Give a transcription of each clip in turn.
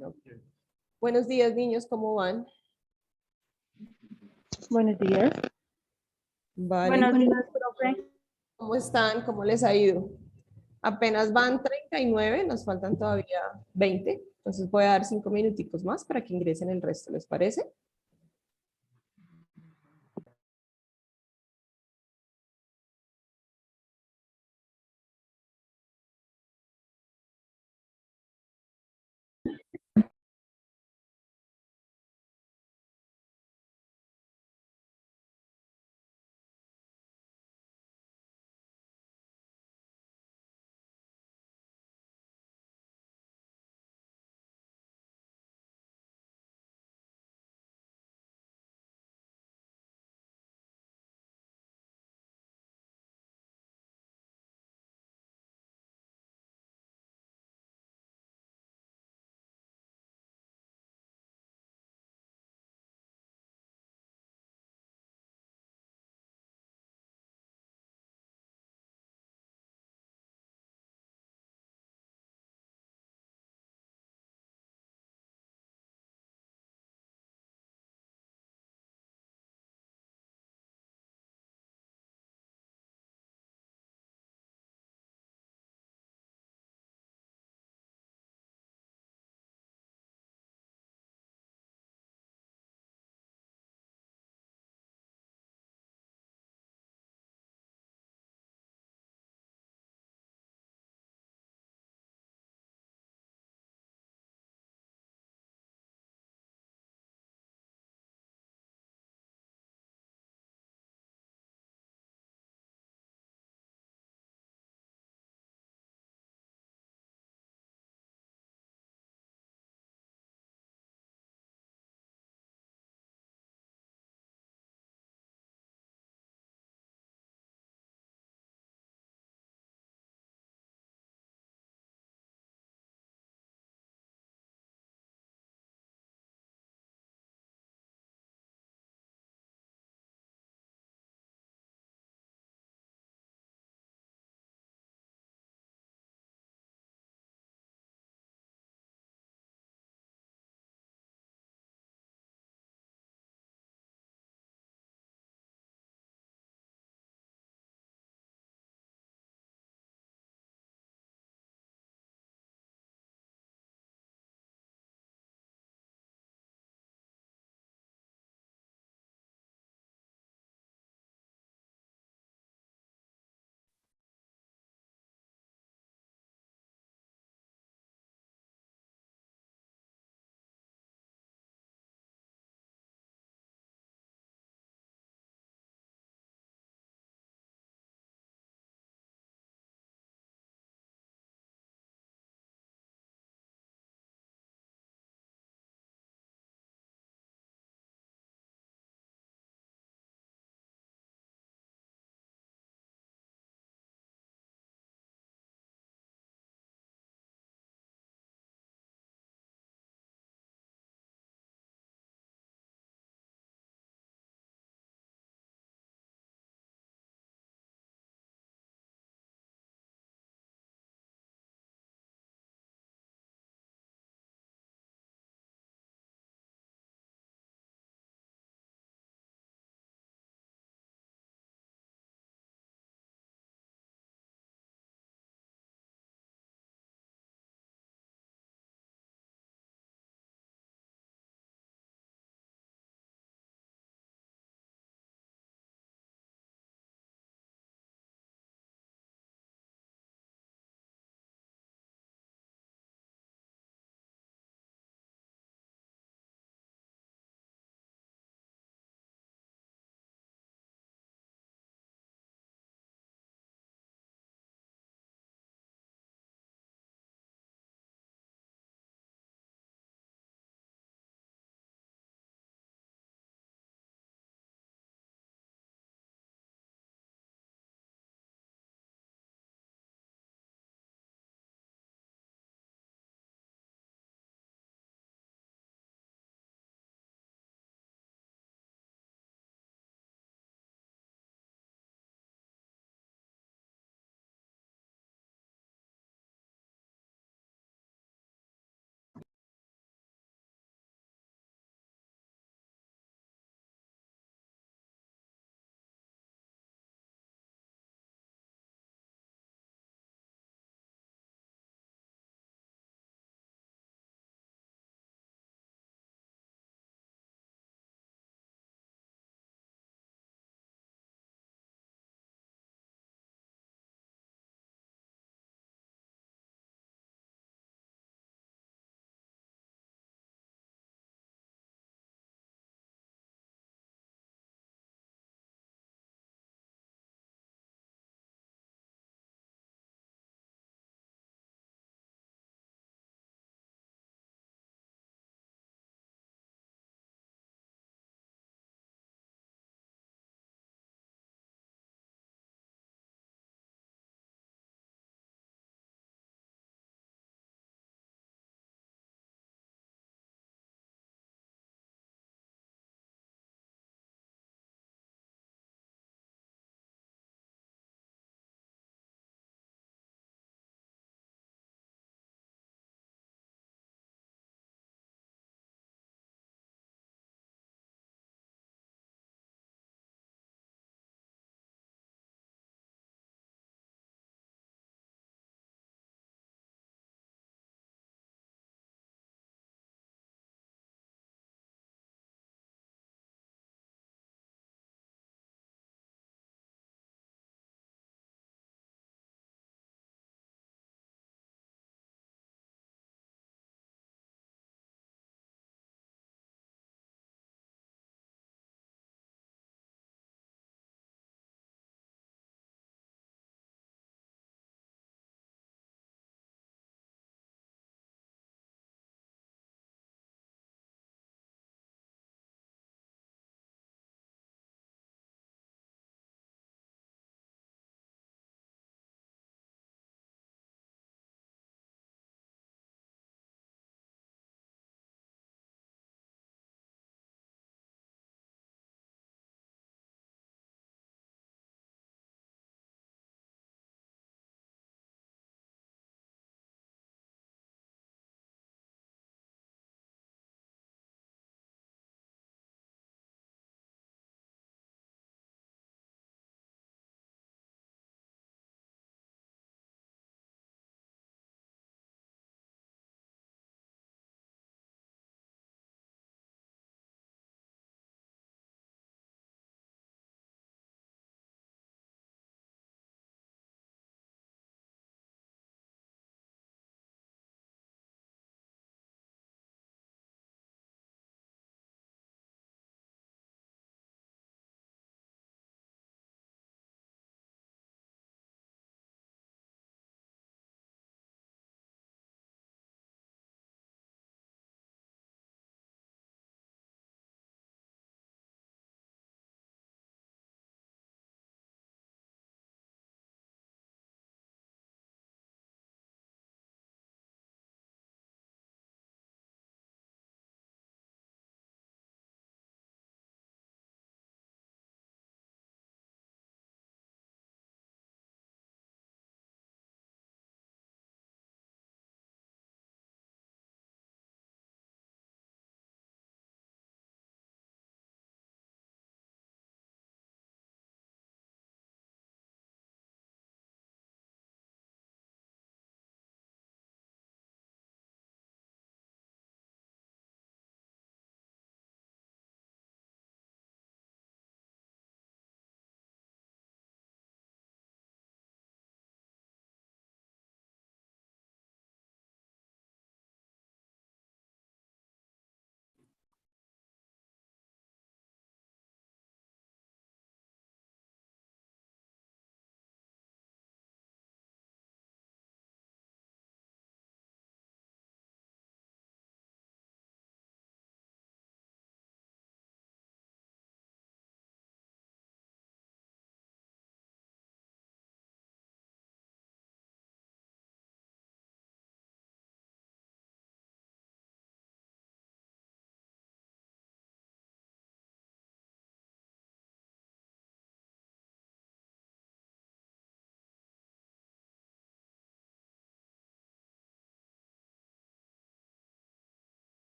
Ok. Buenos días, niños, ¿cómo van? Buenos días. Vale, Buenos días, profe. ¿cómo están? ¿Cómo les ha ido? Apenas van 39, nos faltan todavía 20, entonces voy a dar 5 minuticos más para que ingresen el resto, ¿les parece?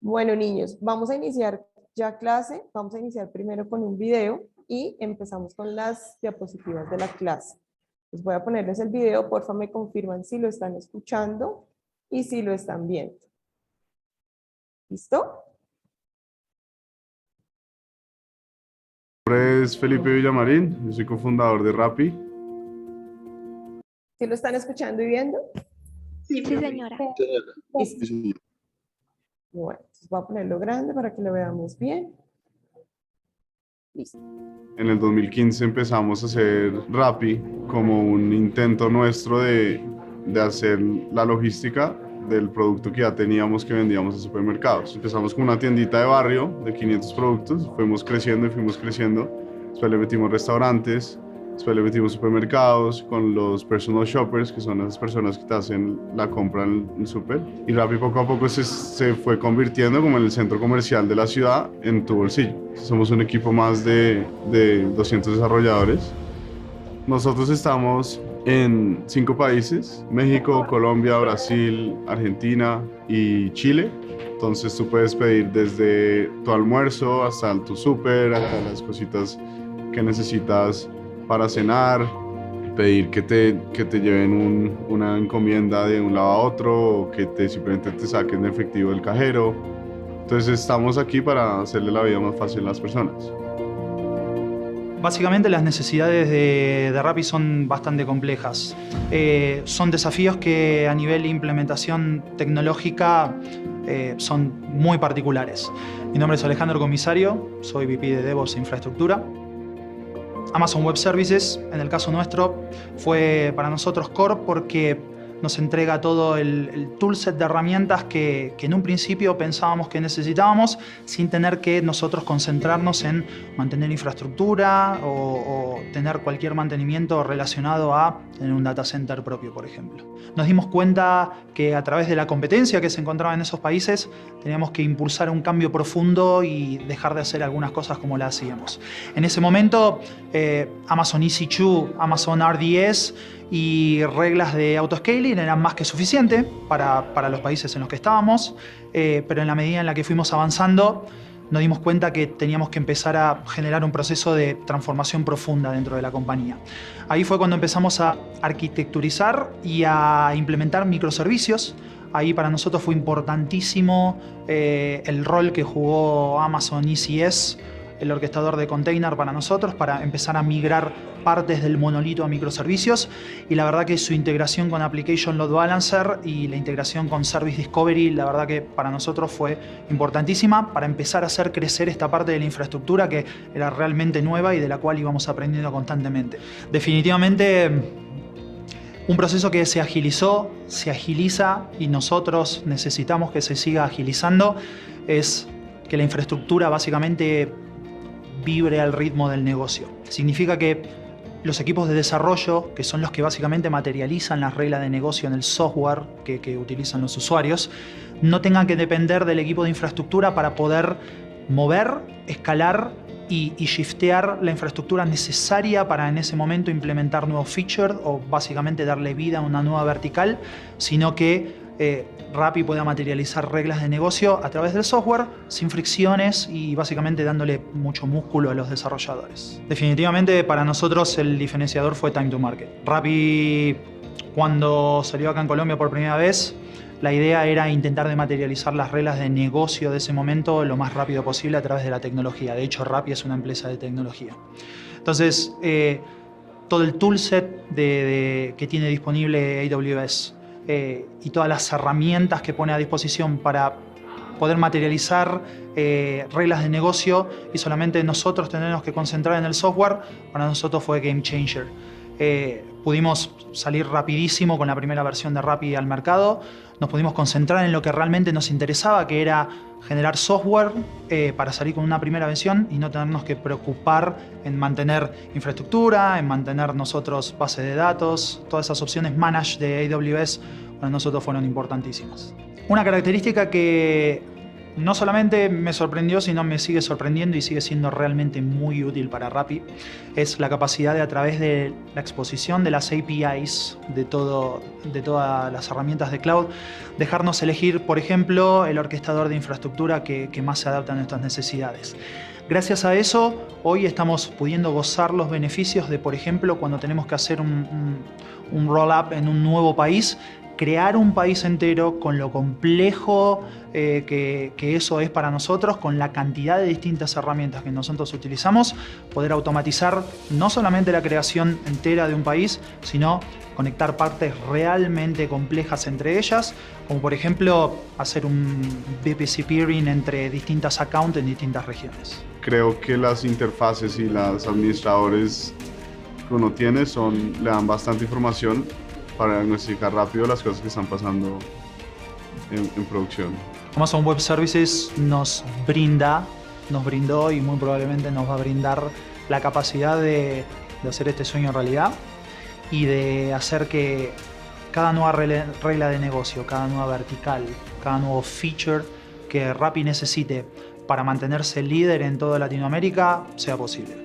Bueno, niños, vamos a iniciar ya clase. Vamos a iniciar primero con un video y empezamos con las diapositivas de la clase. Les voy a ponerles el video, porfa me confirman si lo están escuchando y si lo están viendo. ¿Listo? Mi nombre es Felipe Villamarín, yo soy cofundador de Rappi. ¿Sí lo están escuchando y viendo? Sí, señora. Listo. Bueno, entonces voy a ponerlo grande para que lo veamos bien. Listo. En el 2015 empezamos a hacer Rappi como un intento nuestro de hacer la logística del producto que ya teníamos que vendíamos a supermercados. Empezamos con una tiendita de barrio de 500 productos, fuimos creciendo y fuimos creciendo. Después le metimos restaurantes, después le metimos supermercados con los personal shoppers, que son las personas que te hacen la compra en el súper. Y Rappi poco a poco se fue convirtiendo como en el centro comercial de la ciudad en tu bolsillo. Somos un equipo más de 200 desarrolladores. Nosotros estamos en 5 países: México, Colombia, Brasil, Argentina y Chile. Entonces tú puedes pedir desde tu almuerzo hasta tu súper, hasta las cositas que necesitas para cenar, pedir que te lleven una encomienda de un lado a otro o que simplemente te saquen de efectivo del cajero. Entonces estamos aquí para hacerle la vida más fácil a las personas. Básicamente las necesidades de Rappi son bastante complejas. Son desafíos que a nivel de implementación tecnológica son muy particulares. Mi nombre es Alejandro Comisario, soy VP de DevOps e Infraestructura. Amazon Web Services, en el caso nuestro, fue para nosotros core porque nos entrega todo el toolset de herramientas que en un principio pensábamos que necesitábamos, sin tener que nosotros concentrarnos en mantener infraestructura o tener cualquier mantenimiento relacionado a tener un data center propio, por ejemplo. Nos dimos cuenta que a través de la competencia que se encontraba en esos países teníamos que impulsar un cambio profundo y dejar de hacer algunas cosas como las hacíamos. En ese momento, Amazon EC2, Amazon RDS y reglas de autoscaling eran más que suficiente para los países en los que estábamos, pero en la medida en la que fuimos avanzando nos dimos cuenta que teníamos que empezar a generar un proceso de transformación profunda dentro de la compañía. Ahí fue cuando empezamos a arquitecturizar y a implementar microservicios. Ahí para nosotros fue importantísimo el rol que jugó Amazon ECS, el orquestador de container para nosotros, para empezar a migrar partes del monolito a microservicios, y la verdad que su integración con Application Load Balancer y la integración con Service Discovery, la verdad que para nosotros fue importantísima para empezar a hacer crecer esta parte de la infraestructura que era realmente nueva y de la cual íbamos aprendiendo constantemente. Definitivamente un proceso que se agilizó, se agiliza y nosotros necesitamos que se siga agilizando, es que la infraestructura básicamente vibre al ritmo del negocio. Significa que los equipos de desarrollo, que son los que básicamente materializan las reglas de negocio en el software que utilizan los usuarios, no tengan que depender del equipo de infraestructura para poder mover, escalar y shiftear la infraestructura necesaria para en ese momento implementar nuevos features o básicamente darle vida a una nueva vertical, sino que Rappi pueda materializar reglas de negocio a través del software sin fricciones y básicamente dándole mucho músculo a los desarrolladores. Definitivamente para nosotros el diferenciador fue Time to Market. Rappi, cuando salió acá en Colombia por primera vez, la idea era intentar de materializar las reglas de negocio de ese momento lo más rápido posible a través de la tecnología. De hecho, Rappi es una empresa de tecnología. Entonces, todo el toolset que tiene disponible AWS y todas las herramientas que pone a disposición para poder materializar reglas de negocio y solamente nosotros tenernos que concentrar en el software, para nosotros fue game changer. Pudimos salir rapidísimo con la primera versión de Rappi al mercado, nos pudimos concentrar en lo que realmente nos interesaba, que era generar software para salir con una primera versión y no tenernos que preocupar en mantener infraestructura, en mantener nosotros base de datos. Todas esas opciones managed de AWS para nosotros fueron importantísimas. Una característica que no solamente me sorprendió, sino me sigue sorprendiendo y sigue siendo realmente muy útil para Rappi, es la capacidad de, a través de la exposición de las APIs de todas las herramientas de cloud, dejarnos elegir, por ejemplo, el orquestador de infraestructura que más se adapta a nuestras necesidades. Gracias a eso, hoy estamos pudiendo gozar los beneficios de, por ejemplo, cuando tenemos que hacer un roll-up en un nuevo país, crear un país entero con lo complejo que eso es para nosotros, con la cantidad de distintas herramientas que nosotros utilizamos, poder automatizar no solamente la creación entera de un país, sino conectar partes realmente complejas entre ellas, como por ejemplo hacer un VPC peering entre distintas accounts en distintas regiones. Creo que las interfaces y los administradores que uno tiene le dan bastante información para diagnosticar rápido las cosas que están pasando en producción. Amazon Web Services nos brindó y muy probablemente nos va a brindar la capacidad de hacer este sueño realidad y de hacer que cada nueva regla de negocio, cada nueva vertical, cada nuevo feature que Rappi necesite para mantenerse líder en toda Latinoamérica sea posible.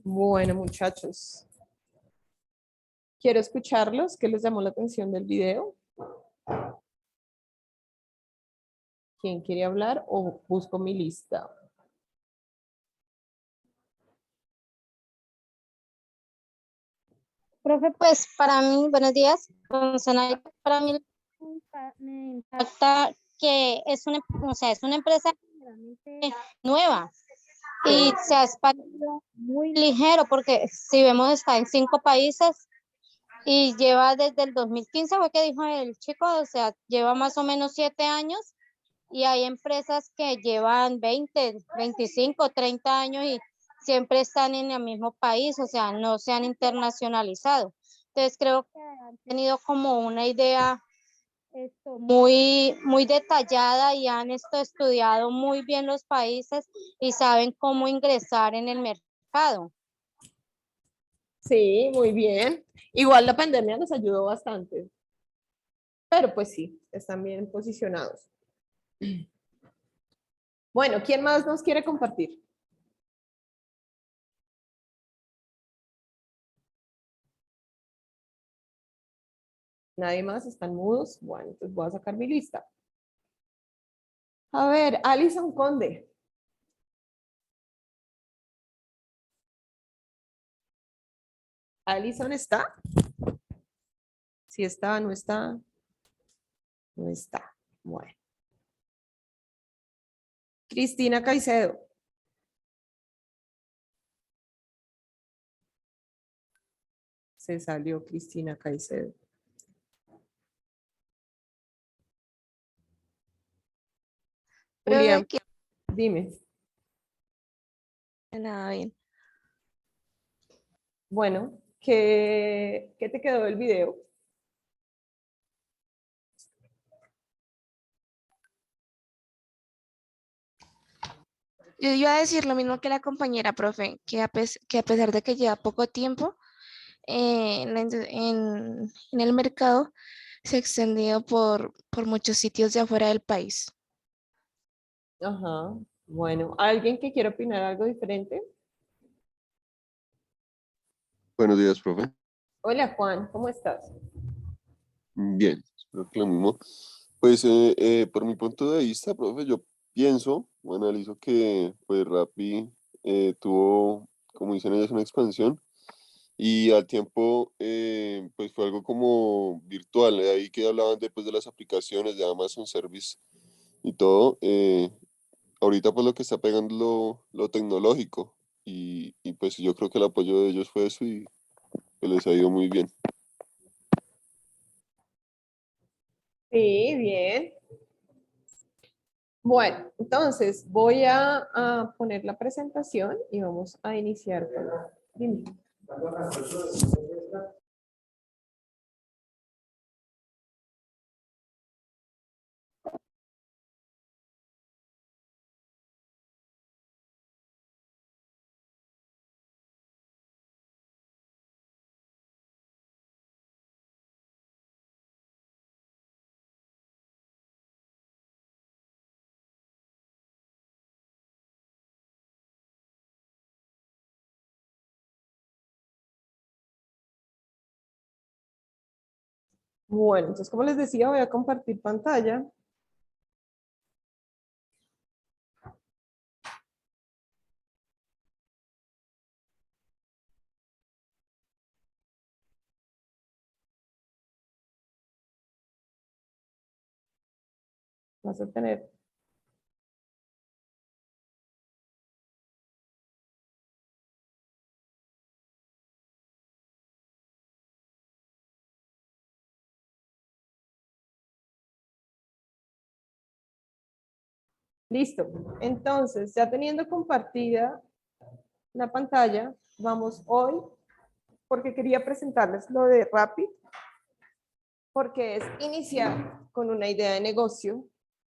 Bueno, muchachos, quiero escucharlos. ¿Qué les llamó la atención del video? ¿Quién quiere hablar o busco mi lista? Profe, pues para mí, buenos días, para mí me impacta que es una, o sea, es una empresa realmente nueva y se ha expandido muy ligero porque si vemos está en 5 países y lleva desde el 2015, fue que dijo el chico, o sea, lleva más o menos 7 años y hay empresas que llevan 20, 25, 30 años y siempre están en el mismo país, o sea, no se han internacionalizado. Entonces creo que han tenido como una idea muy detallada y han estudiado muy bien los países y saben cómo ingresar en el mercado. Sí, muy bien. Igual la pandemia nos ayudó bastante. Pero pues sí, están bien posicionados. Bueno, ¿quién más nos quiere compartir? ¿Nadie más? ¿Están mudos? Bueno, entonces voy a sacar mi lista. A ver, Alison Conde. ¿Alison está? Si está, no está. No está. Bueno. Cristina Caicedo. Se salió Cristina Caicedo. Julián, dime. Nada bien. Bueno, ¿qué te quedó del video? Yo iba a decir lo mismo que la compañera, profe, que a pesar de que lleva poco tiempo en el mercado, se ha extendido por muchos sitios de afuera del país. Ajá. Bueno, ¿alguien que quiera opinar algo diferente? Buenos días, profe. Hola Juan, ¿cómo estás? Bien, espero que lo mismo. Pues por mi punto de vista, profe, yo pienso o analizo que pues Rappi tuvo, como dicen ellos, una expansión y al tiempo pues fue algo como virtual. Ahí que hablaban después de las aplicaciones de Amazon Service y todo. Ahorita pues lo que está pegando es lo tecnológico y pues yo creo que el apoyo de ellos fue eso y pues, les ha ido muy bien. Sí, bien. Bueno, entonces voy a poner la presentación y vamos a iniciar con... Dime. Bueno, entonces como les decía, voy a compartir pantalla. Vas a tener listo. Entonces, ya teniendo compartida la pantalla, vamos hoy, porque quería presentarles lo de Rappi, porque es iniciar con una idea de negocio,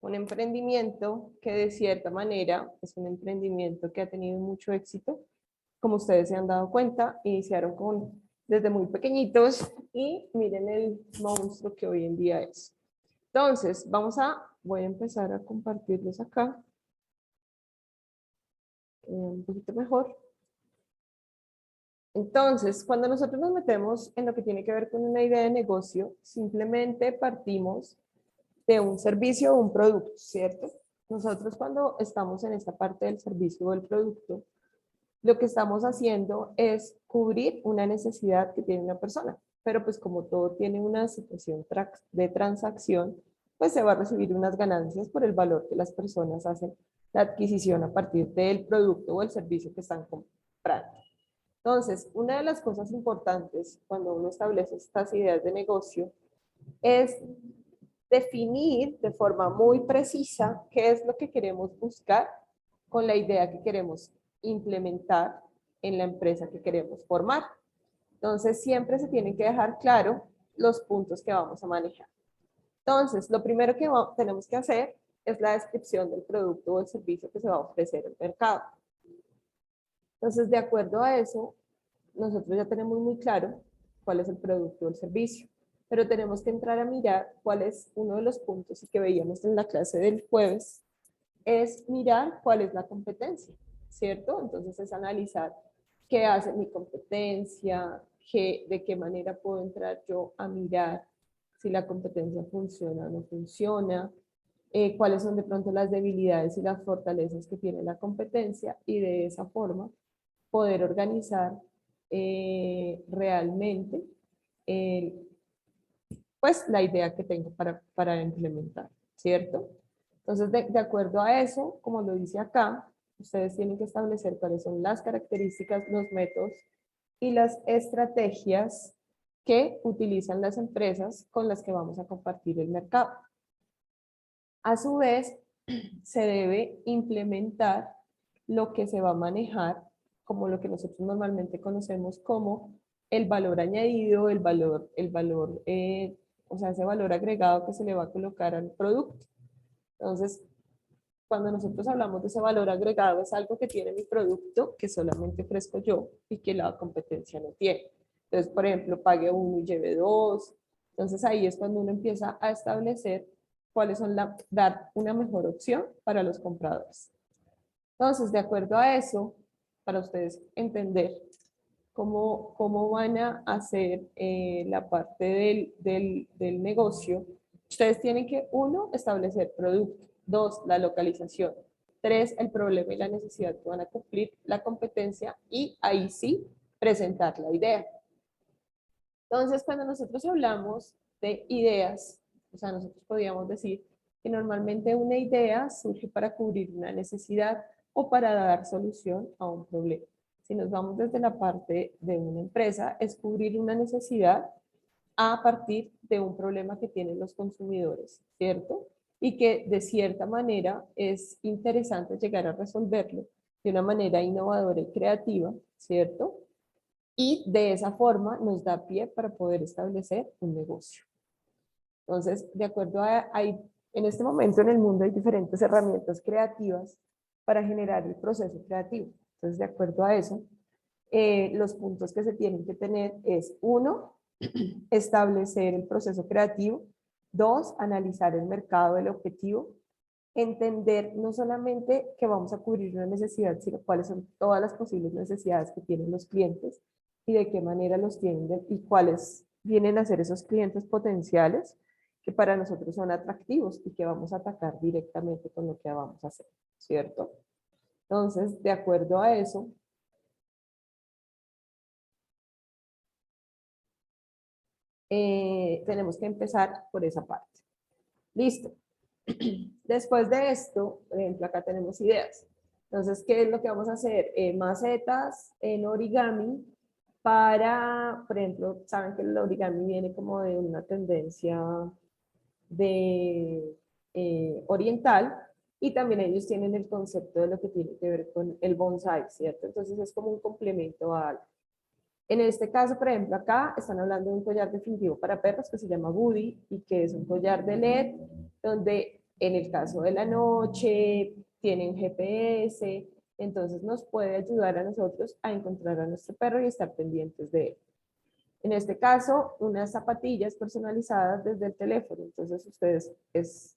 un emprendimiento que de cierta manera es un emprendimiento que ha tenido mucho éxito. Como ustedes se han dado cuenta, iniciaron desde muy pequeñitos y miren el monstruo que hoy en día es. Entonces, voy a empezar a compartirles acá un poquito mejor. Entonces, cuando nosotros nos metemos en lo que tiene que ver con una idea de negocio, simplemente partimos de un servicio o un producto, ¿cierto? Nosotros cuando estamos en esta parte del servicio o del producto, lo que estamos haciendo es cubrir una necesidad que tiene una persona. Pero pues como todo tiene una situación de transacción, pues se va a recibir unas ganancias por el valor que las personas hacen la adquisición a partir del producto o el servicio que están comprando. Entonces, una de las cosas importantes cuando uno establece estas ideas de negocio es definir de forma muy precisa qué es lo que queremos buscar con la idea que queremos implementar en la empresa que queremos formar. Entonces, siempre se tienen que dejar claro los puntos que vamos a manejar. Entonces, lo primero que tenemos que hacer es la descripción del producto o el servicio que se va a ofrecer en el mercado. Entonces, de acuerdo a eso, nosotros ya tenemos muy claro cuál es el producto o el servicio, pero tenemos que entrar a mirar cuál es uno de los puntos y que veíamos en la clase del jueves, es mirar cuál es la competencia, ¿cierto? Entonces es analizar qué hace mi competencia, de qué manera puedo entrar yo a mirar si la competencia funciona o no funciona, cuáles son de pronto las debilidades y las fortalezas que tiene la competencia y de esa forma poder organizar realmente pues la idea que tengo para implementar, ¿cierto? Entonces, de acuerdo a eso, como lo dice acá, ustedes tienen que establecer cuáles son las características, los métodos y las estrategias que utilizan las empresas con las que vamos a compartir el mercado. A su vez, se debe implementar lo que se va a manejar como lo que nosotros normalmente conocemos como el valor añadido, o sea, ese valor agregado que se le va a colocar al producto. Entonces, cuando nosotros hablamos de ese valor agregado, es algo que tiene mi producto que solamente ofrezco yo y que la competencia no tiene. Entonces, por ejemplo, pague uno y lleve dos. Entonces, ahí es cuando uno empieza a establecer cuáles son dar una mejor opción para los compradores. Entonces, de acuerdo a eso, para ustedes entender cómo van a hacer la parte del negocio, ustedes tienen que, uno, establecer producto, dos, la localización, tres, el problema y la necesidad que van a cumplir la competencia y ahí sí, presentar la idea. Entonces, cuando nosotros hablamos de ideas, o sea, nosotros podríamos decir que normalmente una idea surge para cubrir una necesidad o para dar solución a un problema. Si nos vamos desde la parte de una empresa, es cubrir una necesidad a partir de un problema que tienen los consumidores, ¿cierto? Y que de cierta manera es interesante llegar a resolverlo de una manera innovadora y creativa, ¿cierto? Y de esa forma nos da pie para poder establecer un negocio. Entonces, de acuerdo en este momento en el mundo hay diferentes herramientas creativas para generar el proceso creativo. Entonces, de acuerdo a eso, los puntos que se tienen que tener es, uno, establecer el proceso creativo, dos, analizar el mercado del objetivo, entender no solamente que vamos a cubrir una necesidad, sino cuáles son todas las posibles necesidades que tienen los clientes y de qué manera los tienen y cuáles vienen a ser esos clientes potenciales que para nosotros son atractivos y que vamos a atacar directamente con lo que vamos a hacer, ¿cierto? Entonces, de acuerdo a eso, tenemos que empezar por esa parte. Listo. Después de esto, por ejemplo, acá tenemos ideas. Entonces, ¿qué es lo que vamos a hacer? Macetas en origami para, por ejemplo, saben que el origami viene como de una tendencia de oriental, y también ellos tienen el concepto de lo que tiene que ver con el bonsai, ¿cierto? Entonces es como un complemento a algo. En este caso, por ejemplo, acá están hablando de un collar definitivo para perros que se llama Woody y que es un collar de LED donde en el caso de la noche tienen GPS, entonces nos puede ayudar a nosotros a encontrar a nuestro perro y estar pendientes de él. En este caso, unas zapatillas personalizadas desde el teléfono. Entonces, ustedes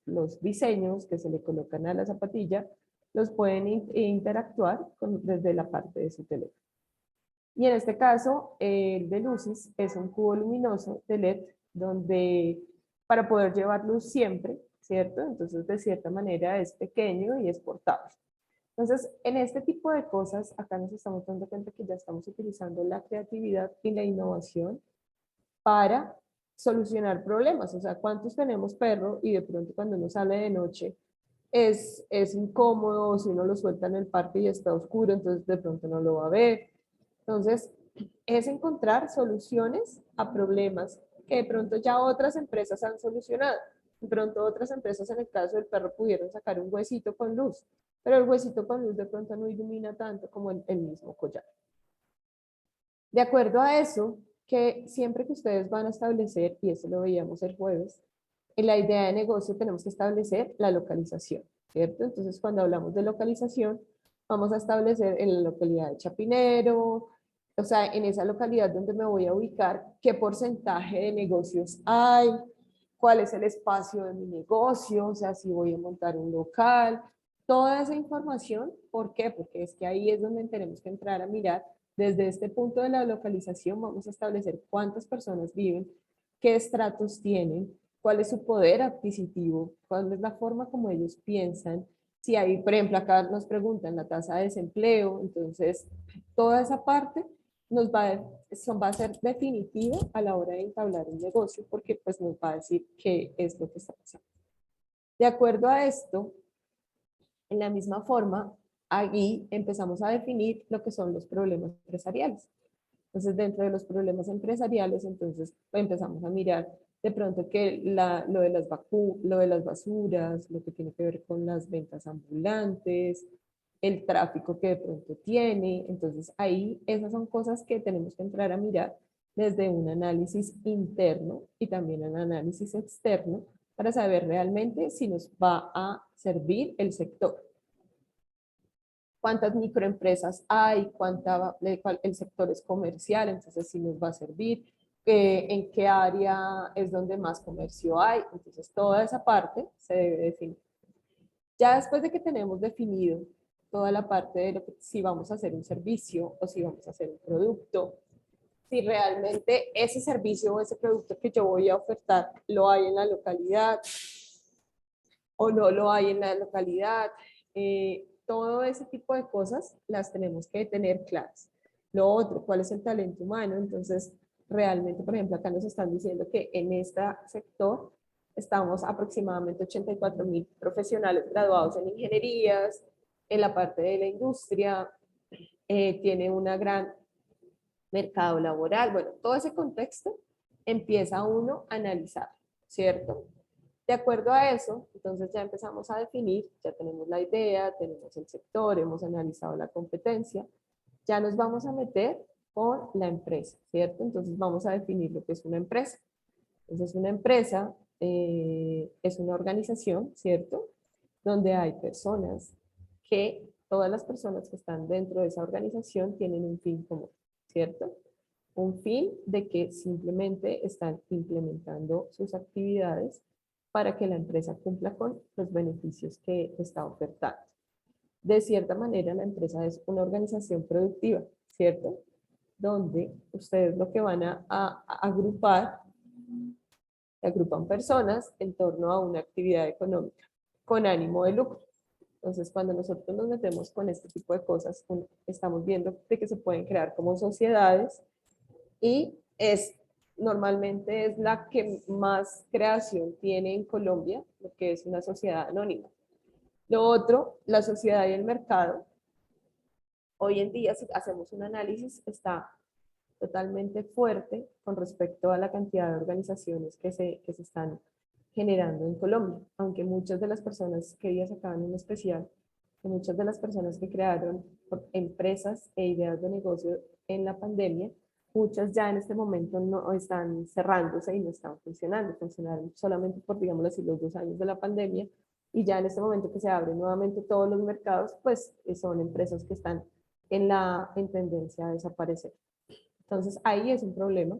los diseños que se le colocan a la zapatilla los pueden interactuar desde la parte de su teléfono. Y en este caso, el de luces es un cubo luminoso de LED donde para poder llevar luz siempre, ¿cierto? Entonces, de cierta manera es pequeño y es portable. Entonces, en este tipo de cosas, acá nos estamos dando cuenta que ya estamos utilizando la creatividad y la innovación para solucionar problemas. O sea, ¿cuántos tenemos perro y de pronto cuando uno sale de noche es incómodo, si uno lo suelta en el parque y está oscuro, entonces de pronto no lo va a ver? Entonces, es encontrar soluciones a problemas que de pronto ya otras empresas han solucionado. De pronto otras empresas, en el caso del perro, pudieron sacar un huesito con luz, pero el huesito con luz de pronto no ilumina tanto como el mismo collar. De acuerdo a eso, que siempre que ustedes van a establecer, y eso lo veíamos el jueves, en la idea de negocio tenemos que establecer la localización, ¿cierto? Entonces, cuando hablamos de localización, vamos a establecer en la localidad de Chapinero, o sea, en esa localidad donde me voy a ubicar, qué porcentaje de negocios hay, cuál es el espacio de mi negocio, o sea, si voy a montar un local, toda esa información. ¿Por qué? Porque es que ahí es donde tenemos que entrar a mirar. Desde este punto de la localización vamos a establecer cuántas personas viven, qué estratos tienen, cuál es su poder adquisitivo, cuál es la forma como ellos piensan. Si hay, por ejemplo, acá nos preguntan la tasa de desempleo, entonces toda esa parte va a ser definitiva a la hora de entablar un negocio, porque pues nos va a decir qué es lo que está pasando. De acuerdo a esto, en la misma forma, aquí empezamos a definir lo que son los problemas empresariales. Entonces, dentro de los problemas empresariales, entonces empezamos a mirar de pronto que lo de las basuras, lo que tiene que ver con las ventas ambulantes, el tráfico que de pronto tiene. Entonces, ahí esas son cosas que tenemos que entrar a mirar desde un análisis interno y también un análisis externo para saber realmente si nos va a servir el sector. Cuántas microempresas hay, el sector es comercial, entonces si nos va a servir, en qué área es donde más comercio hay, entonces toda esa parte se debe definir. Ya después de que tenemos definido toda la parte de si vamos a hacer un servicio o si vamos a hacer un producto, si realmente ese servicio o ese producto que yo voy a ofertar lo hay en la localidad o no lo hay en la localidad, todo ese tipo de cosas las tenemos que tener claras. Lo otro, ¿cuál es el talento humano? Entonces, realmente, por ejemplo, acá nos están diciendo que en este sector estamos aproximadamente 84.000 profesionales graduados en ingenierías, en la parte de la industria, tiene una gran mercado laboral. Bueno, todo ese contexto empieza uno a analizar, ¿cierto? De acuerdo a eso, entonces ya empezamos a definir, ya tenemos la idea, tenemos el sector, hemos analizado la competencia, ya nos vamos a meter con la empresa, ¿cierto? Entonces vamos a definir lo que es una empresa. Entonces una empresa es una organización, ¿cierto? Donde hay personas que, todas las personas que están dentro de esa organización tienen un fin común, ¿cierto? Un fin de que simplemente están implementando sus actividades para que la empresa cumpla con los beneficios que está ofertando. De cierta manera, la empresa es una organización productiva, ¿cierto? donde ustedes lo que van a agrupar, agrupan personas en torno a una actividad económica con ánimo de lucro. Entonces, cuando nosotros nos metemos con este tipo de cosas, estamos viendo de que se pueden crear como sociedades y normalmente es la que más creación tiene en Colombia, lo que es una sociedad anónima. Lo otro, la sociedad y el mercado. Hoy en día, si hacemos un análisis, está totalmente fuerte con respecto a la cantidad de organizaciones que se están generando en Colombia, aunque muchas de las personas que ellas acaban en especial, que muchas de las personas que crearon empresas e ideas de negocio en la pandemia, muchas ya en este momento no están cerrándose y no están funcionando, funcionaron solamente por, digamos así, los 2 años de la pandemia, y ya en este momento que se abren nuevamente todos los mercados, pues son empresas que están en tendencia a desaparecer. Entonces ahí es un problema,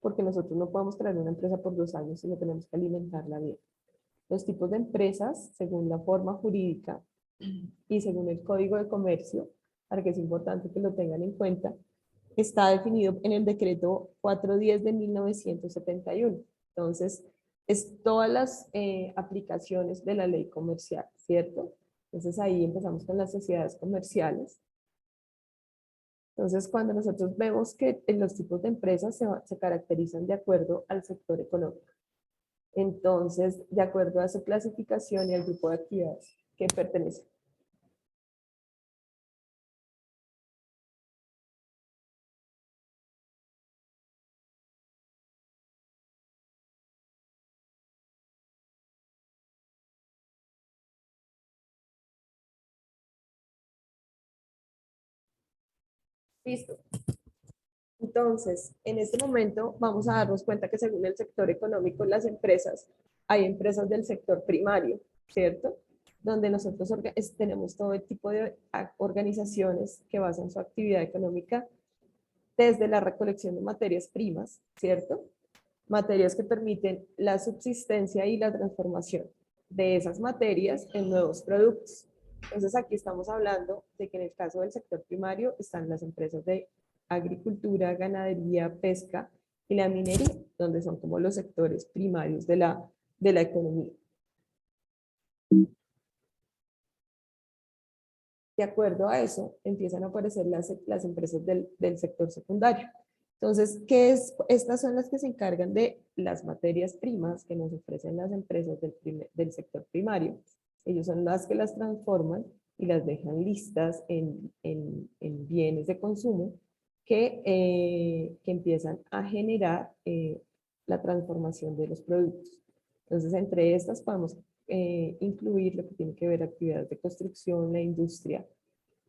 porque nosotros no podemos crear una empresa por 2 años, sino tenemos que alimentarla bien. Los tipos de empresas, según la forma jurídica y según el Código de Comercio, para que es importante que lo tengan en cuenta, está definido en el decreto 410 de 1971. Entonces, es todas las aplicaciones de la ley comercial, ¿cierto? Entonces ahí empezamos con las sociedades comerciales. Entonces, cuando nosotros vemos que los tipos de empresas se caracterizan de acuerdo al sector económico, entonces, de acuerdo a su clasificación y al grupo de actividades que pertenecen. Listo. Entonces, en este momento vamos a darnos cuenta que según el sector económico, las empresas, hay empresas del sector primario, ¿cierto? Donde nosotros tenemos todo el tipo de organizaciones que basan su actividad económica desde la recolección de materias primas, ¿cierto? Materias que permiten la subsistencia y la transformación de esas materias en nuevos productos. Entonces aquí estamos hablando de que en el caso del sector primario están las empresas de agricultura, ganadería, pesca y la minería, donde son como los sectores primarios de la economía. De acuerdo a eso, empiezan a aparecer las empresas del sector secundario. Entonces, estas son las que se encargan de las materias primas que nos ofrecen las empresas del sector primario. Ellos son las que las transforman y las dejan listas en bienes de consumo que empiezan a generar la transformación de los productos. Entonces, entre estas podemos incluir lo que tiene que ver actividades de construcción, la industria,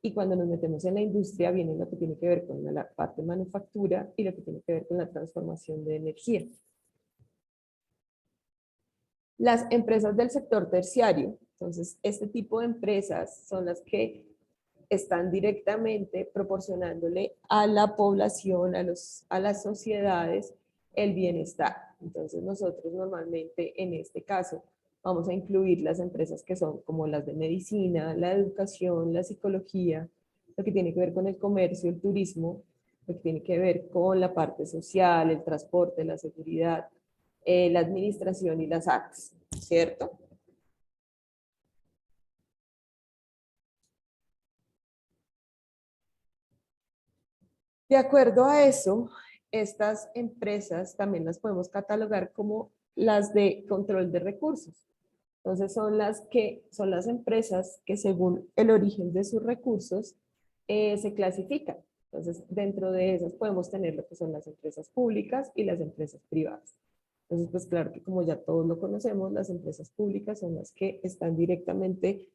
y cuando nos metemos en la industria viene lo que tiene que ver con la parte de manufactura y lo que tiene que ver con la transformación de energía. Las empresas del sector terciario, entonces este tipo de empresas son las que están directamente proporcionándole a la población, a las sociedades, el bienestar. Entonces nosotros normalmente en este caso vamos a incluir las empresas que son como las de medicina, la educación, la psicología, lo que tiene que ver con el comercio, el turismo, lo que tiene que ver con la parte social, el transporte, la seguridad, la administración y las artes, ¿cierto? De acuerdo a eso, estas empresas también las podemos catalogar como las de control de recursos. Entonces son las empresas que según el origen de sus recursos se clasifican. Entonces dentro de esas podemos tener lo que son las empresas públicas y las empresas privadas. Entonces pues claro que como ya todos lo conocemos, las empresas públicas son las que están directamente,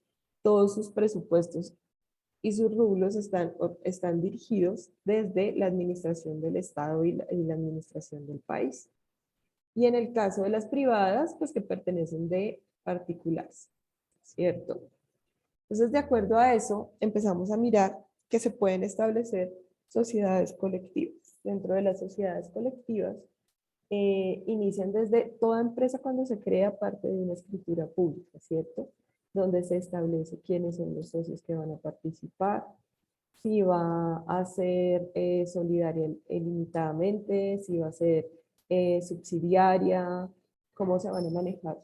todos sus presupuestos y sus rublos están dirigidos desde la administración del Estado y la administración del país. Y en el caso de las privadas, pues que pertenecen de particulares, ¿cierto? Entonces, de acuerdo a eso, empezamos a mirar que se pueden establecer sociedades colectivas. Dentro de las sociedades colectivas, inician desde toda empresa cuando se crea parte de una escritura pública, ¿cierto? Donde se establece quiénes son los socios que van a participar, si va a ser solidaria ilimitadamente, si va a ser subsidiaria, cómo se van a manejar.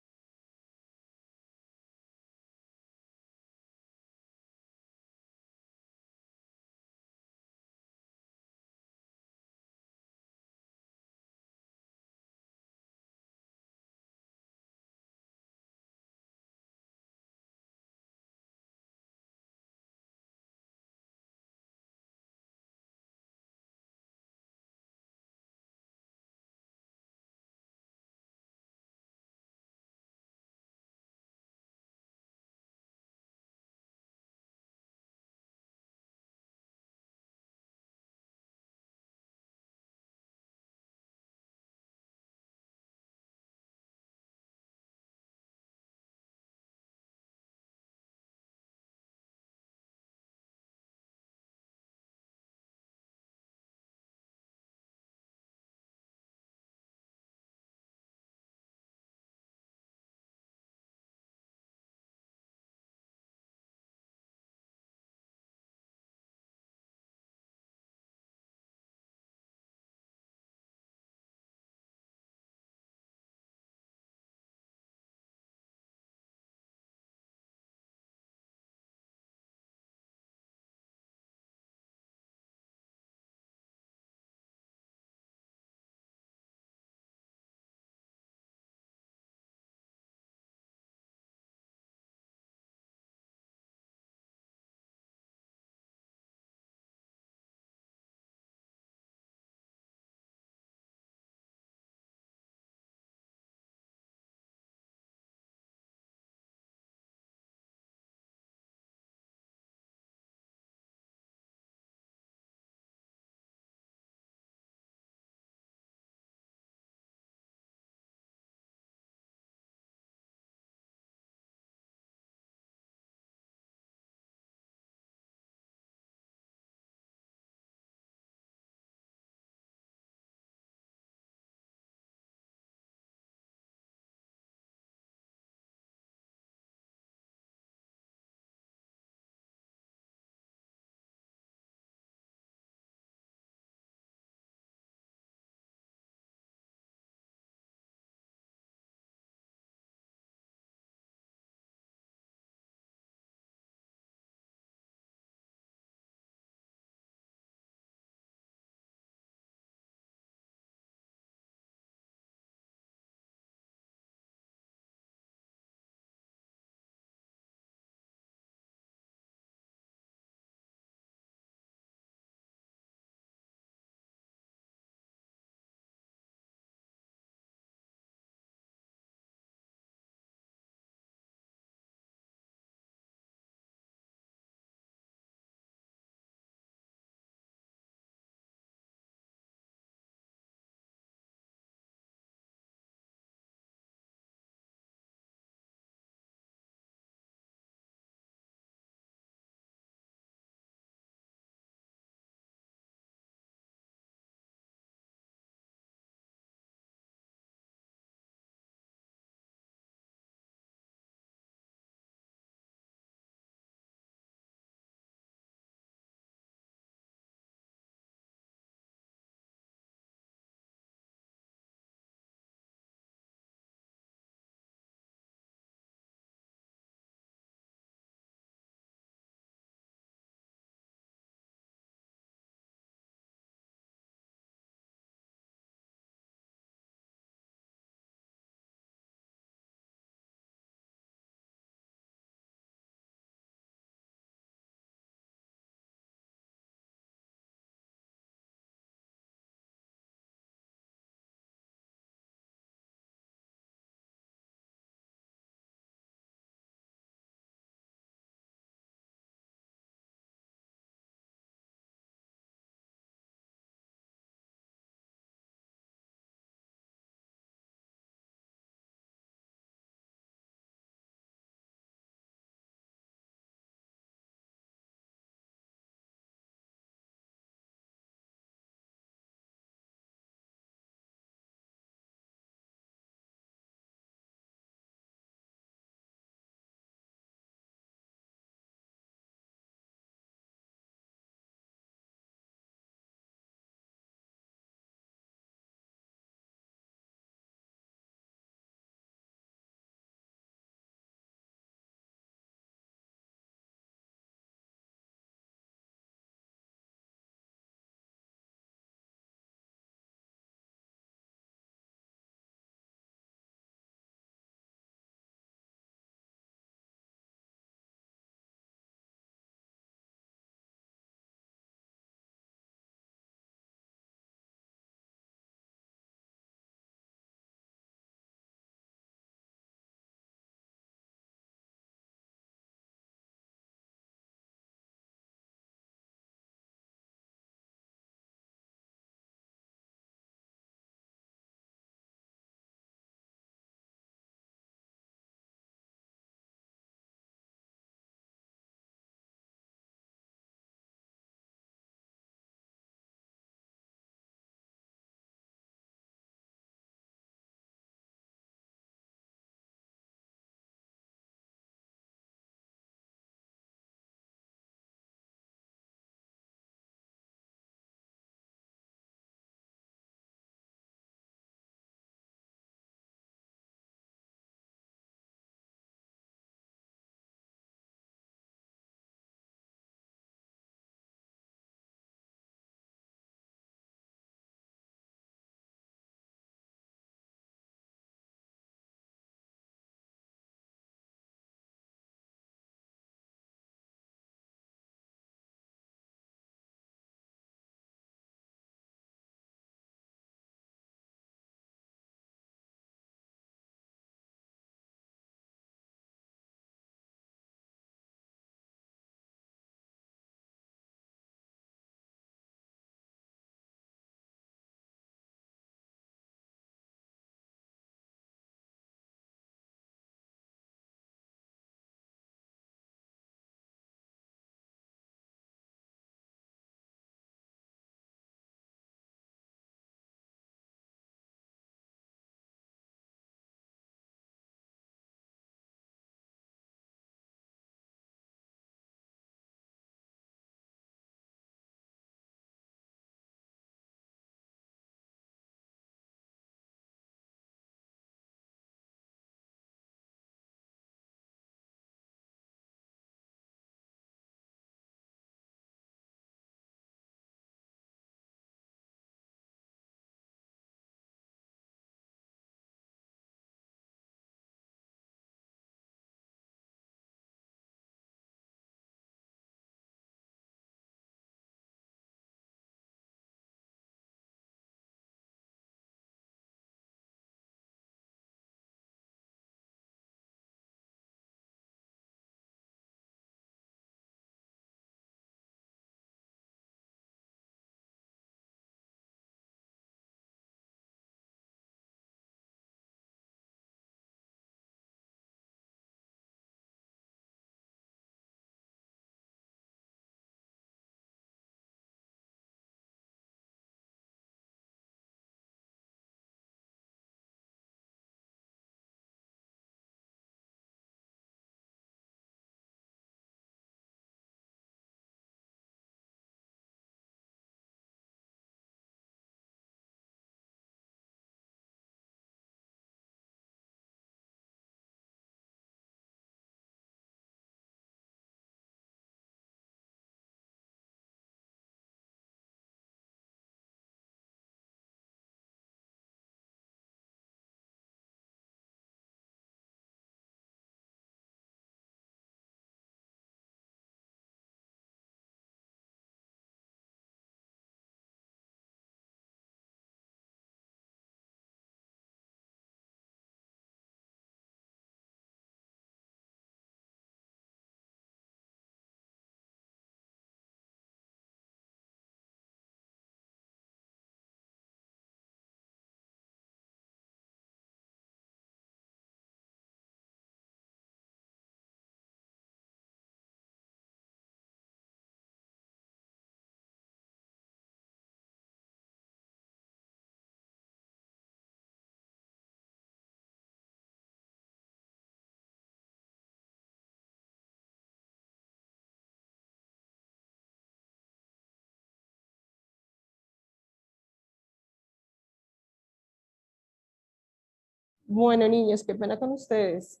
Bueno, niños, qué pena con ustedes.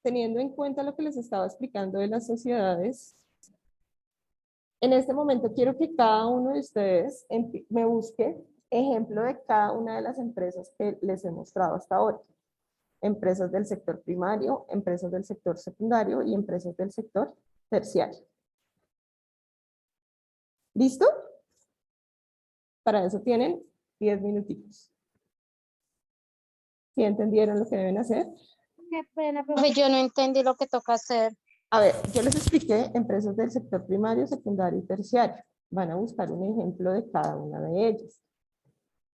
Teniendo en cuenta lo que les estaba explicando de las sociedades, en este momento quiero que cada uno de ustedes me busque ejemplo de cada una de las empresas que les he mostrado hasta ahora. Empresas del sector primario, empresas del sector secundario y empresas del sector terciario. ¿Listo? Para eso tienen 10 minutitos. ¿Sí entendieron lo que deben hacer? Qué pena, profe, yo no entendí lo que toca hacer. A ver, yo les expliqué empresas del sector primario, secundario y terciario. Van a buscar un ejemplo de cada una de ellas.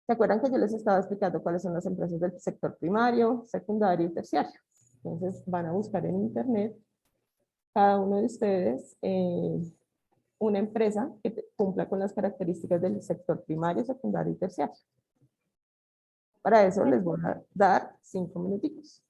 ¿Se acuerdan que yo les estaba explicando cuáles son las empresas del sector primario, secundario y terciario? Entonces van a buscar en internet cada uno de ustedes una empresa que cumpla con las características del sector primario, secundario y terciario. Para eso les voy a dar 5 minutitos.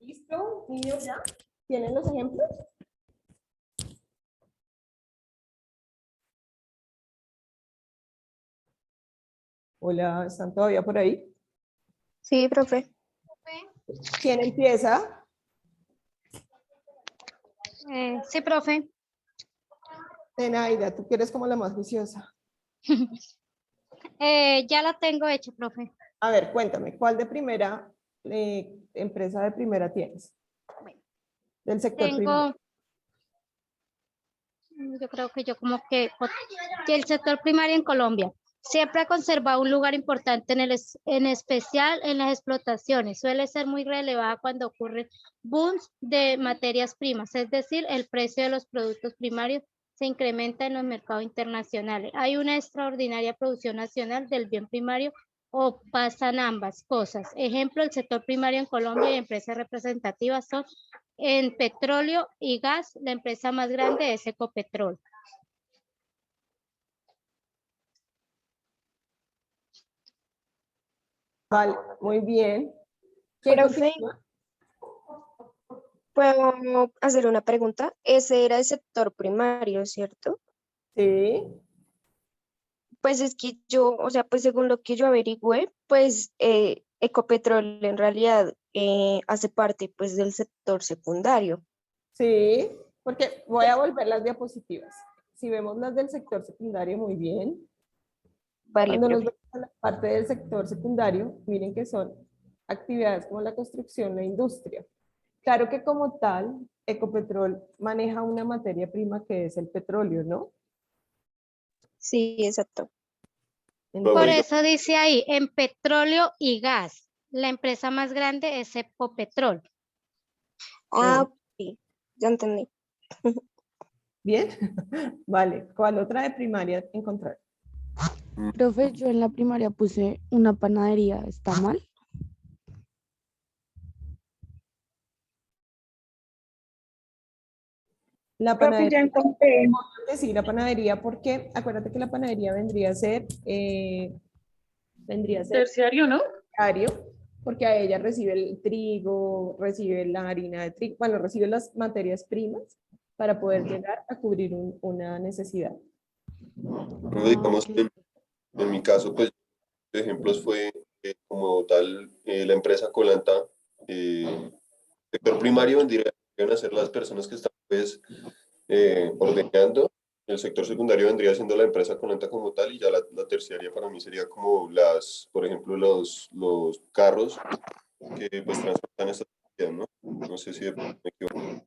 ¿Listo? ¿Niños ya? ¿Tienen los ejemplos? Hola, ¿están todavía por ahí? Sí, profe. ¿Quién empieza? Sí, profe. Zenaida, tú que eres como la más juiciosa. Ya la tengo hecha, profe. A ver, cuéntame, ¿cuál de primera empresa de primera tienes? Del sector primario. Yo creo que que el sector primario en Colombia siempre ha conservado un lugar importante en especial en las explotaciones. Suele ser muy relevada cuando ocurren booms de materias primas, es decir, el precio de los productos primarios se incrementa en los mercados internacionales. Hay una extraordinaria producción nacional del bien primario o pasan ambas cosas. Ejemplo, el sector primario en Colombia y empresas representativas son en petróleo y gas, la empresa más grande es Ecopetrol. Vale, muy bien. ¿Quién Profe, continúa? ¿puedo hacer una pregunta? Ese era el sector primario, ¿cierto? Sí, Pues es que yo, o sea, pues según lo que yo averigüé, pues Ecopetrol en realidad hace parte pues del sector secundario. sí, porque voy a volver las diapositivas. Si vemos las del sector secundario, muy bien. Vale, Cuando nos profe. vemos a la parte del sector secundario, miren que son actividades como la construcción, la industria. Claro que como tal, Ecopetrol maneja una materia prima que es el petróleo, ¿no? Sí, exacto. Por Profe, eso dice ahí, en petróleo y gas, la empresa más grande es Ecopetrol. Ah, ok, ya entendí. Bien, vale. ¿Cuál otra de primaria encontrar? Profe, yo en la primaria puse una panadería, ¿está mal? La Profe, ya panadería, encontré. sí, la panadería, porque acuérdate que la panadería vendría a ser Terciario, ¿no? terciario, porque a ella recibe el trigo, recibe la harina de trigo, bueno, recibe las materias primas para poder llegar a cubrir una necesidad. profe, digamos que en mi caso, pues, ejemplos fue como tal la empresa Colanta, sector primario vendrían a ser las personas que están pues ordenando, el sector secundario vendría siendo la empresa Colanta como tal y ya la terciaria para mí sería como por ejemplo, los carros que pues transportan esta actividad, ¿no? No sé si de pronto me equivoco.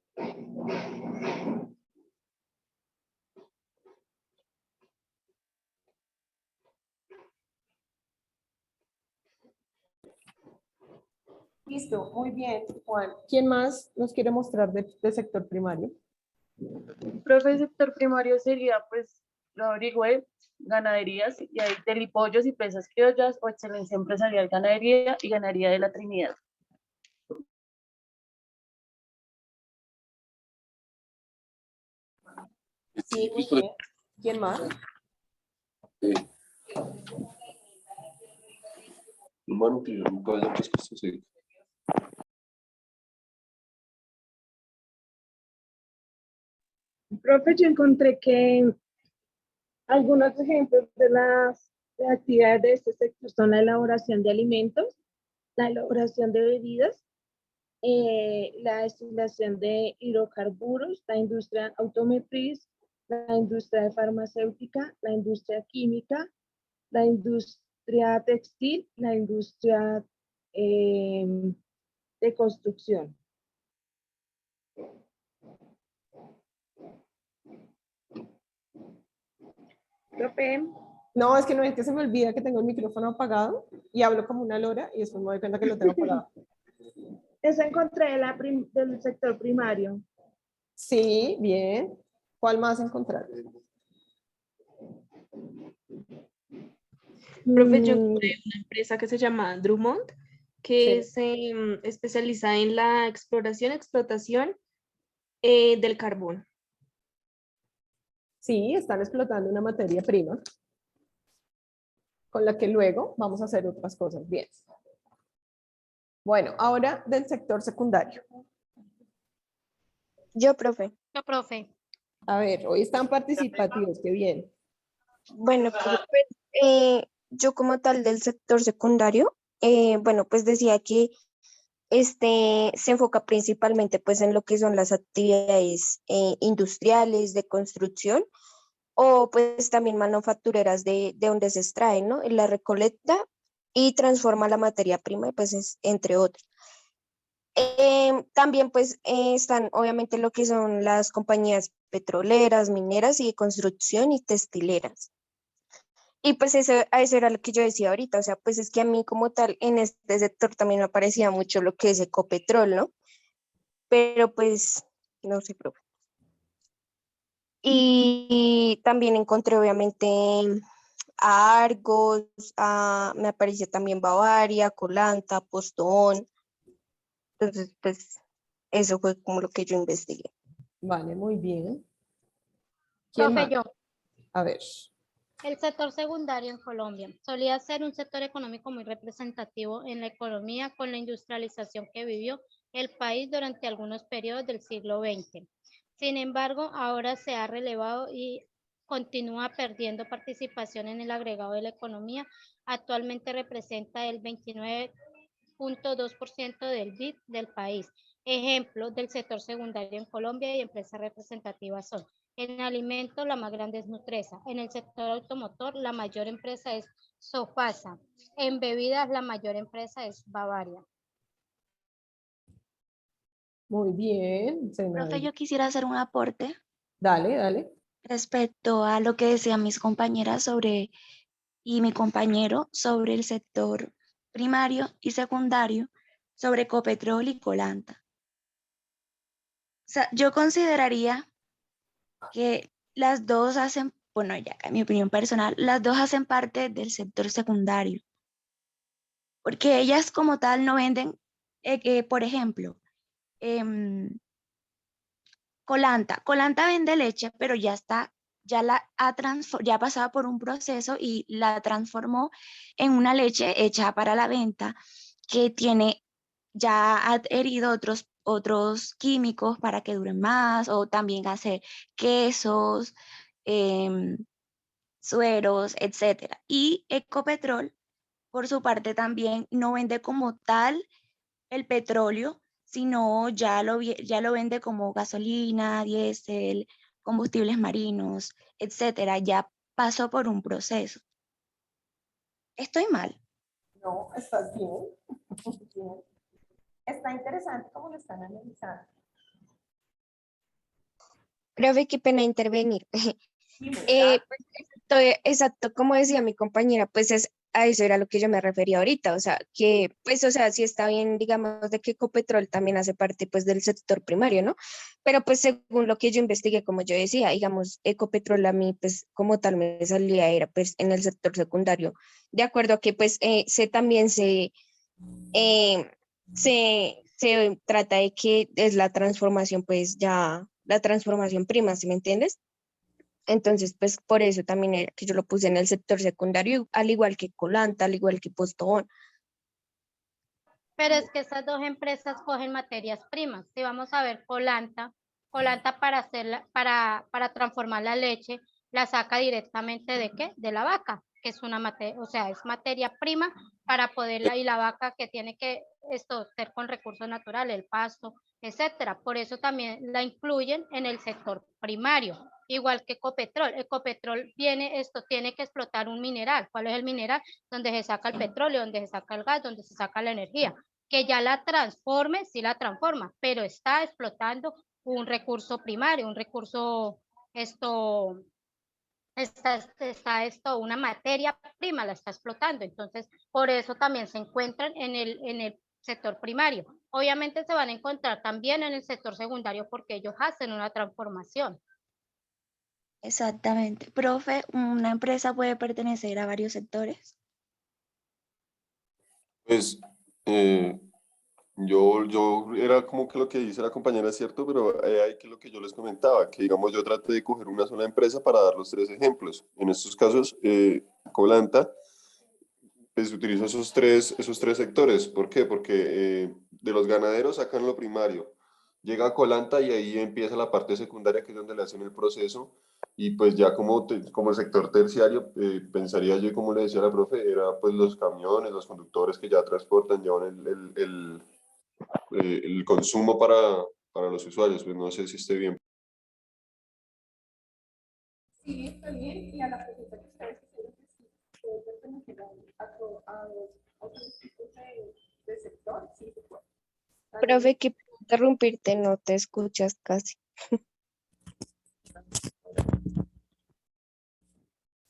Listo, muy bien, Juan. ¿Quién más nos quiere mostrar de sector primario? Profe, el sector primario sería, pues, lo averigüé, ganaderías, y hay delipollos y presas criollas, o excelencia empresarial ganadería y ganadería de la Trinidad. Sí, muy Pues, por bien. ¿Quién más? ejemplo, humano, que yo nunca haya puesto esto, sí. Profe, yo encontré que algunos ejemplos de actividades de este sector son la elaboración de alimentos, la elaboración de bebidas, la destilación de hidrocarburos, la industria automotriz, la industria farmacéutica, la industria química, la industria textil, la industria de construcción. Profe, No, es que se me olvida que tengo el micrófono apagado y hablo como una lora y después me doy cuenta que lo tengo apagado. eso encontré del sector primario. Sí, bien. ¿Cuál más encontrar? Profe, yo Mm, encontré una empresa que se llama Drummond, que sí. se especializa en la exploración, explotación del carbón. Sí, están explotando una materia prima con la que luego vamos a hacer otras cosas. Bien. Bueno, ahora del sector secundario. Yo, profe. Yo, profe. A ver, hoy están participativos, qué bien. Bueno, pues, yo como tal del sector secundario, bueno, pues decía que se enfoca principalmente pues en lo que son las actividades industriales de construcción o pues también manufactureras de donde se extrae, ¿no? En la recolecta y transforma la materia prima, pues entre otros. También pues están obviamente lo que son las compañías petroleras, mineras y de construcción y textileras. Y pues eso era lo que yo decía ahorita, o sea, pues es que a mí como tal en este sector también me aparecía mucho lo que es Ecopetrol, ¿no? Pero pues no sé, profe. Y también encontré obviamente a Argos, me apareció también Bavaria, Colanta, Postón. Entonces, pues eso fue como lo que yo investigué. Vale, muy bien. ¿Quién Profe, más? yo. A ver. El sector secundario en Colombia solía ser un sector económico muy representativo en la economía con la industrialización que vivió el país durante algunos periodos del siglo XX. Sin embargo, ahora se ha relevado y continúa perdiendo participación en el agregado de la economía. Actualmente representa el 29,2% del PIB del país. Ejemplos del sector secundario en Colombia y empresas representativas son: en alimentos, la más grande es Nutresa. En el sector automotor, la mayor empresa es Sofasa. En bebidas, la mayor empresa es Bavaria. Muy bien, Profe, Zenaida. yo quisiera hacer un aporte Dale, dale. respecto a lo que decían mis compañeras sobre y mi compañero sobre el sector primario y secundario, sobre Ecopetrol y Colanta. O sea, yo consideraría que las dos hacen, bueno, ya en mi opinión personal, las dos hacen parte del sector secundario, porque ellas como tal no venden, por ejemplo, em, Colanta vende leche, pero ya está, ya ha pasado por un proceso y la transformó en una leche hecha para la venta que tiene ya adherido otros químicos para que duren más, o también hace quesos, em, sueros, etcétera. Y Ecopetrol, por su parte, también no vende como tal el petróleo, sino ya lo vende como gasolina, diésel, combustibles marinos, etcétera. Ya pasó por un proceso. Estoy mal. No, estás bien. Bien. Está interesante cómo lo están analizando. Profe, qué pena intervenir. Dime, Pues, exacto, como decía mi compañera, pues a eso era lo que yo me refería ahorita, o sea, que, pues, o sea, sí está bien, digamos, de que Ecopetrol también hace parte, pues, del sector primario, ¿no? Pero, pues, según lo que yo investigué, como yo decía, digamos, Ecopetrol a mí, pues, como tal me salía, era, pues, en el sector secundario, de acuerdo a que, pues, también eh, se trata de que es la transformación, pues, ya, la transformación prima, ¿sí me entiendes? Entonces, pues por eso también era que yo lo puse en el sector secundario, al igual que Colanta, al igual que Postobón. Pero es que estas dos empresas cogen materias primas. Si vamos a ver Colanta para transformar la leche, la saca directamente ¿de qué? De la vaca, que es una materia, o sea, es materia prima para poderla, y la vaca que tiene que ser con recursos naturales, el pasto, etcétera. Por eso también la incluyen en el sector primario. Igual que Ecopetrol. Ecopetrol tiene que explotar un mineral. ¿Cuál es el mineral? Donde se saca el petróleo, donde se saca el gas, donde se saca la energía. Que ya la transforme, sí la transforma, pero está explotando un recurso primario, un recurso, una materia prima la está explotando. Entonces, por eso también se encuentran en el sector primario. Obviamente se van a encontrar también en el sector secundario porque ellos hacen una transformación. Exactamente. Profe, ¿una empresa puede pertenecer a varios sectores? Pues yo era como que lo que dice la compañera es cierto, pero hay que lo que yo les comentaba, que digamos yo traté de coger una sola empresa para dar los tres ejemplos. En estos casos, Colanta pues utilizo esos tres sectores. ¿Por qué? Porque de los ganaderos sacan lo primario, llega a Colanta y ahí empieza la parte secundaria, que es donde le hacen el proceso. Y pues ya como sector terciario, pensaría yo, y como le decía la profe, era pues los camiones, los conductores que ya transportan, llevan el consumo para los usuarios. Pues no sé si esté bien. Sí, está bien. Y a la pregunta que ustedes hicieron, que si puede pertenecer a otros tipos de sector, sí se puede. También, Profe, que puedo interrumpirte, no te escuchas casi.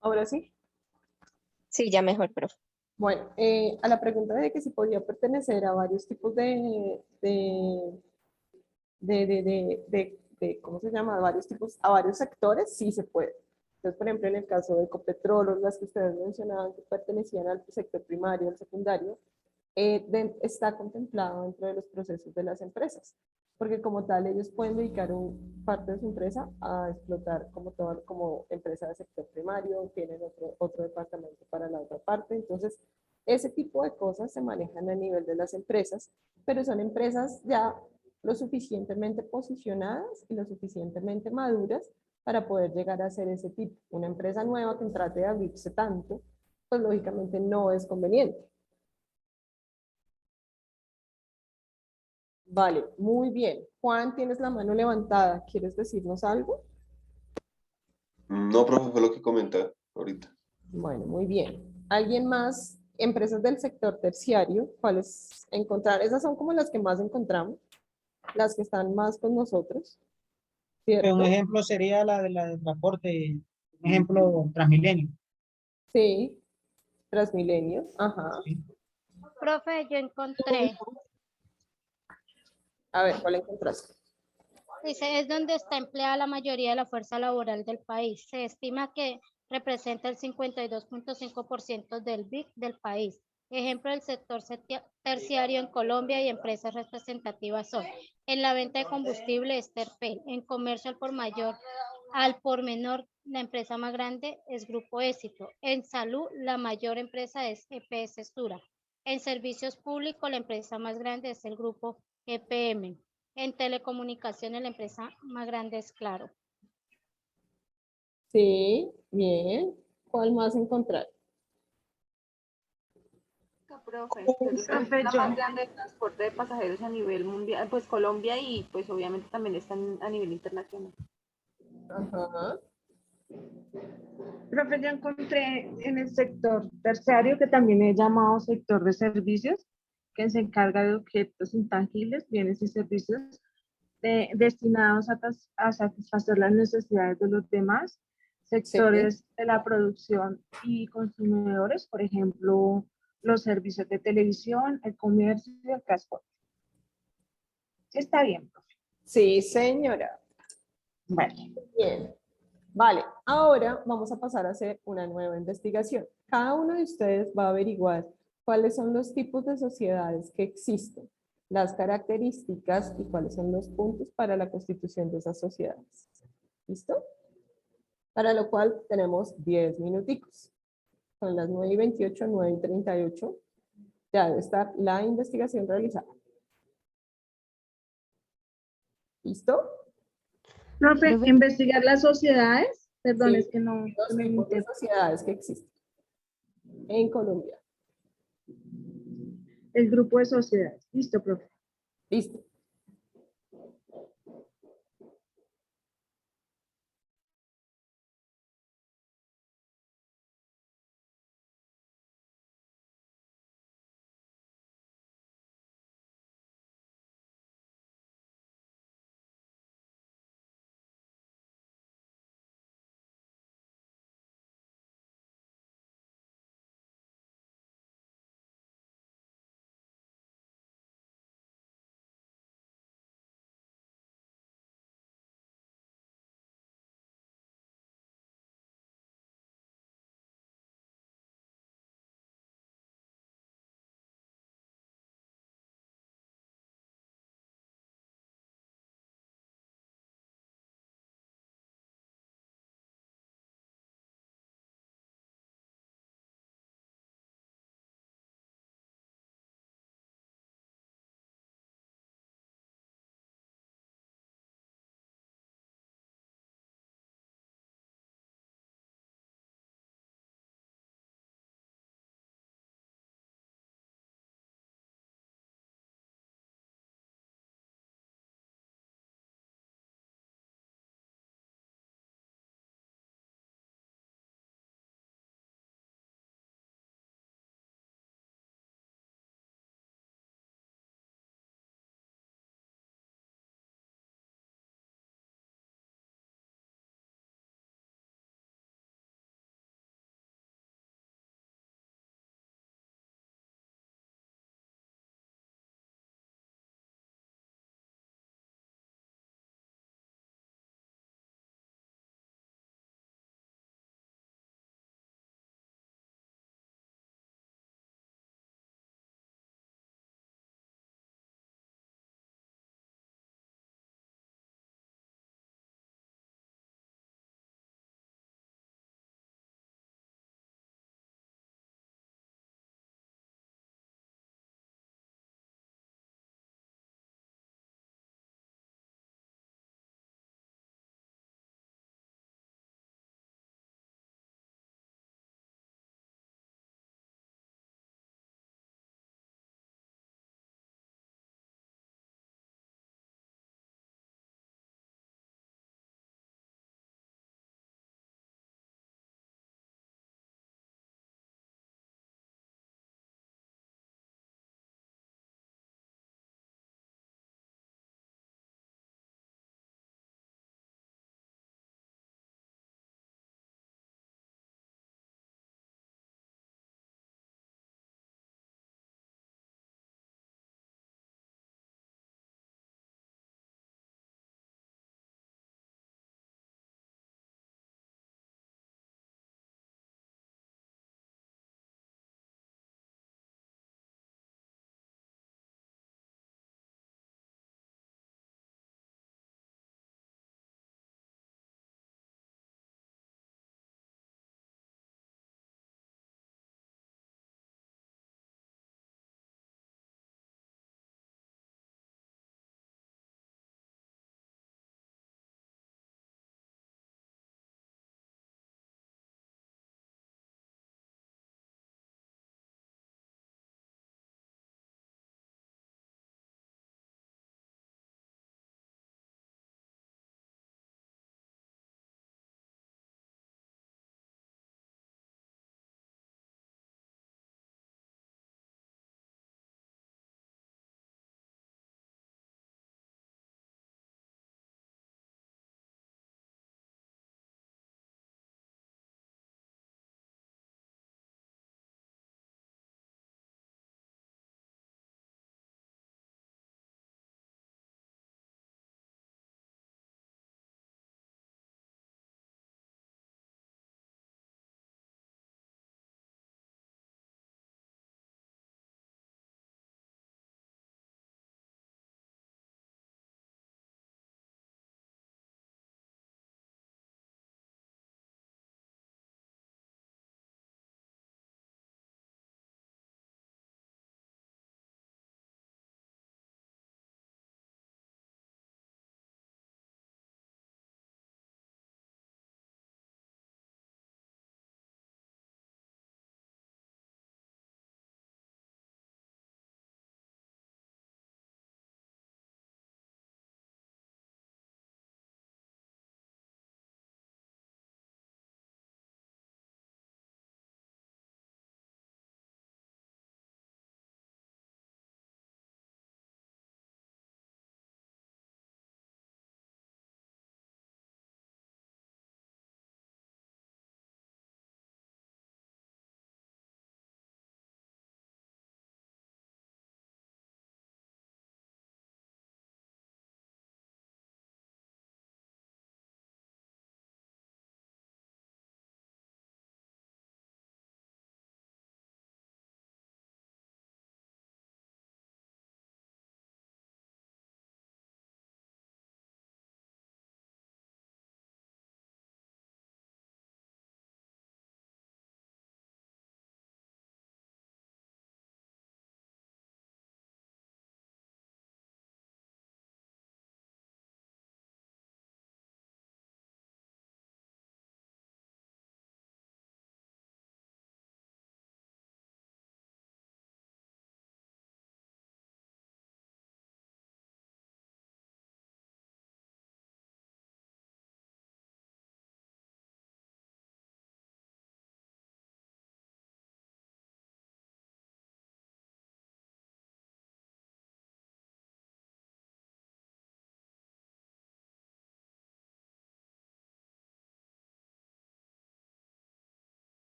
ahora sí. Sí, ya mejor, profe. Bueno, a la pregunta de que si podía pertenecer a varios tipos ¿cómo se llama? Varios tipos, a varios sectores, sí se puede. Entonces, por ejemplo, en el caso de Ecopetrol, o las que ustedes mencionaban que pertenecían al sector primario, al secundario, está contemplado dentro de los procesos de las empresas, porque como tal ellos pueden dedicar parte de su empresa a explotar como empresa de sector primario, tienen otro departamento para la otra parte, entonces ese tipo de cosas se manejan a nivel de las empresas, pero son empresas ya lo suficientemente posicionadas y lo suficientemente maduras para poder llegar a ser ese tipo. Una empresa nueva que trate de abrirse tanto, pues lógicamente no es conveniente. Vale, muy bien. Juan, tienes la mano levantada. ¿Quieres decirnos algo? No, profe, fue lo que comenté ahorita. Bueno, muy bien. ¿Alguien más? Empresas del sector terciario, ¿cuáles encontrar? Esas son como las que más encontramos, las que están más con nosotros, Un ¿cierto? ejemplo sería la de transporte, un ejemplo Transmilenio. Sí, Transmilenio, ajá. ¿Sí? Profe, yo encontré, A ver, ¿cuál encontraste? dice, es donde está empleada la mayoría de la fuerza laboral del país. Se estima que representa el 52.5% del PIB del país. Ejemplo del sector terciario en Colombia y empresas representativas son en la venta de combustible Esterpel, en comercio al por menor, la empresa más grande es Grupo Éxito. En salud, la mayor empresa es EPS Sura. En servicios públicos, la empresa más grande es el Grupo EPM. En telecomunicaciones, la empresa más grande es Claro. Sí, bien. ¿Cuál más encontrar? Profe, que es Profe, la yo. más grande de transporte de pasajeros a nivel mundial, pues Colombia y pues obviamente también están a nivel internacional. Ajá. Profe, yo encontré en el sector terciario, que también he llamado sector de servicios, que se encarga de objetos intangibles, bienes y servicios destinados a satisfacer las necesidades de los demás Sí. sectores de la producción y consumidores, por ejemplo, los servicios de televisión, el comercio y el transporte. Sí, está bien, profe. Sí, señora. Vale. Bien. Vale, ahora vamos a pasar a hacer una nueva investigación. Cada uno de ustedes va a averiguar cuáles son los tipos de sociedades que existen, las características y cuáles son los puntos para la constitución de esas sociedades. ¿Listo? Para lo cual tenemos 10 minuticos. Son las 9:28, 9:38. Ya debe estar la investigación realizada. ¿Listo? Profe, Profe, investigar las sociedades, perdón, Sí, es que no los me tipos de inter- sociedades que existen en Colombia. el grupo de sociedades. Listo, profe. Listo.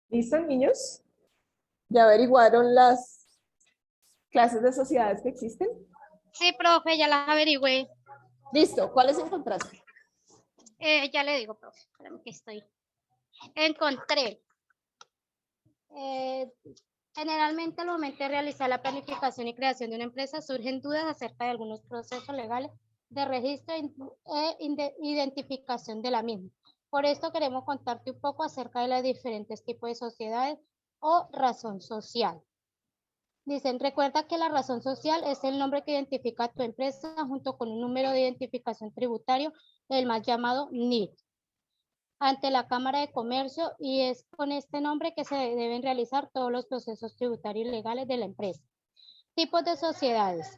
¿Listo, niños? ¿Ya averiguaron las clases de sociedades que existen? Sí, profe, ya las averigüé. Listo, ¿cuáles encontraste? Ya le digo, profe, espérame que estoy. Encontré. eh, Generalmente al momento de realizar la planificación y creación de una empresa surgen dudas acerca de algunos procesos legales de registro identificación de la misma. Por esto queremos contarte un poco acerca de los diferentes tipos de sociedades o razón social. Dicen, recuerda que la razón social es el nombre que identifica a tu empresa junto con un número de identificación tributario, el más llamado NIT, ante la Cámara de Comercio, y es con este nombre que se deben realizar todos los procesos tributarios y legales de la empresa. Tipos de sociedades.